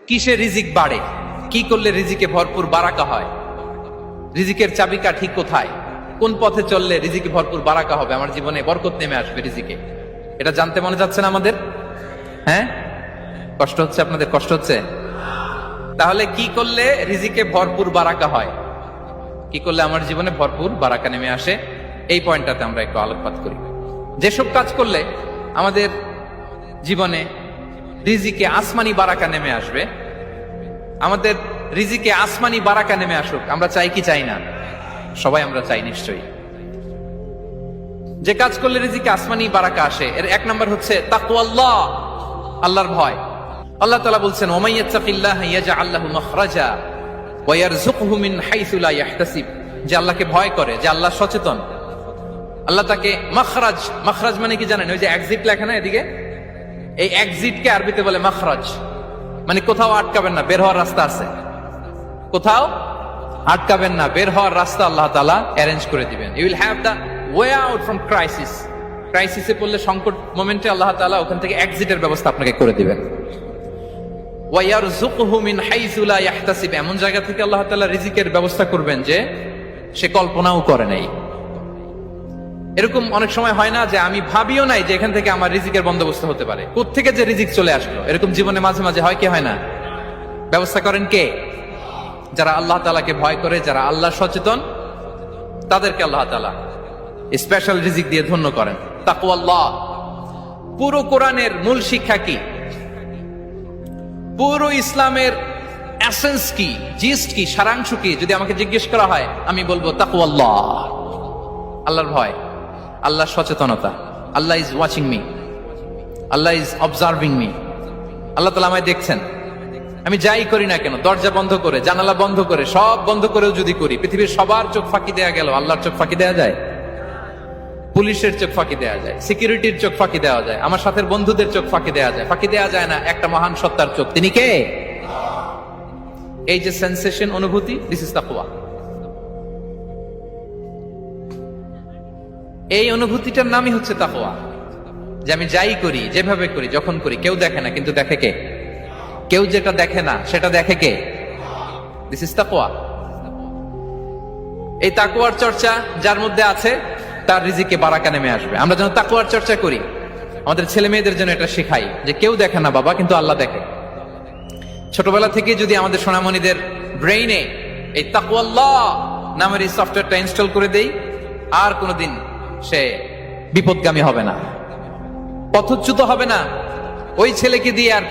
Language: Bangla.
কিসে রিজিক বাড়ে, কি করলে রিজিকে ভরপুর বারাকা হয়, রিজিকের চাবিকাঠি কোথায়, কোন পথে চললে রিজিকে ভরপুর বারাকা হবে, আমার জীবনে বরকত নেমে আসবে রিজিকে, এটা জানতে মনে যাচ্ছে না আমাদের? হ্যাঁ, কষ্ট হচ্ছে আপনাদের? কষ্ট হচ্ছে? তাহলে কি করলে রিজিকে ভরপুর বারাকা হয়, কি করলে আমার জীবনে ভরপুর বারাকা নেমে আসে, এই পয়েন্টটাতে আমরা একটু আলোকপাত করি। যেসব কাজ করলে আমাদের জীবনে রিজিকে আসমানি বারাকা নেমে আসবে, আমাদের রিজিকে আসমানি বারাকা নেমে আসুক, আমরা চাই কি চাই না? সবাই আমরা চাই নিশ্চয়ই। যে কাজ করলে রিজিকে আসমানি বারাকা আসে, এর এক নম্বর হচ্ছে তাকওয়াল্লাহ, আল্লাহর ভয়। আল্লাহ তাআলা বলছেন, ওমাই ইয়াত্তাকিল্লাহা ইয়াজআল লাহু মাখরাজা ওয়া ইয়ারযুকহু মিন হাইসু লা ইয়াহতাসিব। যে আল্লাহকে ভয় করে, যে আল্লাহ সচেতন, আল্লাহ তাকে মাখরাজ, মাখরাজ মানে কি জানেন? ওই যে এক্সিট লেখা না এদিকে, এই এক্সিটকে আরবিতে বলে মাখরাজ, মানে কোথাও আটকাবেন না, বের হওয়ার রাস্তা আছে, কোথাও আটকাবেন না, বের হওয়ার রাস্তা আল্লাহ তাআলা অ্যারেঞ্জ করে দিবেন। You will have the way out from crisis. ক্রাইসিসে পড়লে, সংকট মোমেন্টে আল্লাহ তাআলা ওখান থেকে এক্সিটের ব্যবস্থা আপনাকে করে দিবেন। ওয়া ইয়ারযুকহু মিন হাইসু লা ইয়াহতাসিব, এমন জায়গা থেকে আল্লাহ তাআলা রিজিকের ব্যবস্থা করবেন যে সে কল্পনাও করে নাই। এরকম অনেক সময় হয় না যে আমি ভাবিও নাই যে এখান থেকে আমার রিজিকের বন্দোবস্ত হতে পারে, কোত্থেকে যে রিজিক চলে আসলো, এরকম জীবনে মাঝে মাঝে হয় কি হয় না? ব্যবস্থা করেন কে? যারা আল্লাহ তাআলাকে ভয় করে, যারা আল্লাহ সচেতন, তাদেরকে আল্লাহ তাআলা স্পেশাল রিজিক দিয়ে ধন্য করেন। তাকওয়াল্লাহ। পুরো কোরআনের মূল শিক্ষা কি, পুরো ইসলামের এসেন্স কি, জিস্ট কি, সারাংশ কি, যদি আমাকে জিজ্ঞেস করা হয় আমি বলবো তাকওয়াল্লাহ, আল্লাহর ভয়, আল্লাহর সচেতনতা। আল্লাহ ইজ ওয়াচিং মি, আল্লাহ ইজ অবজার্ভিং মি। আল্লাহ তাআলা আমায় দেখছেন, আমি যাই করি না কেন, দরজা বন্ধ করে, জানালা বন্ধ করে, সব বন্ধ করেও যদি করি, পৃথিবীর সবার চোখ ফাঁকি দেয়া গেল, আল্লাহর চোখ ফাঁকি দেয়া যায়? পুলিশের চোখ ফাঁকি দেয়া যায়, সিকিউরিটির চোখ ফাঁকি দেওয়া যায়, আমার সাথে বন্ধুদের চোখ ফাঁকি দেওয়া যায়, ফাঁকি দেওয়া যায় না একটা মহান সত্তার চোখ। তিনি কে? এই যে সেন্সেশন, অনুভূতি, দিস ইজ তাকওয়া। এই অনুভূতিটার নামই হচ্ছে তাকওয়া, যে আমি যাই করি, যেভাবে করি, যখন করি, কেউ দেখে না, কিন্তু দেখে কে? কেউ যেটা দেখে না সেটা দেখে কে? দিস ইজ তাকওয়া। এই তাকওয়ার চর্চা যার মধ্যে আছে, তার রিজিকে বারাকা নেমে আসবে। আমরা যেন তাকওয়ার চর্চা করি, আমাদের ছেলে মেয়েদের জন্য এটা শেখাই যে কেউ দেখে না বাবা, কিন্তু আল্লাহ দেখে। ছোটবেলা থেকে যদি আমাদের সোনামণিদের ব্রেইনে এই তাকওয়াল্লাহ নামের এই সফটওয়্যারটা ইনস্টল করে দেই, আর কোনোদিন সে বিপদগামী হবে না, পথচ্যুত হবে না। ওই ছেলেকে দিয়ে আর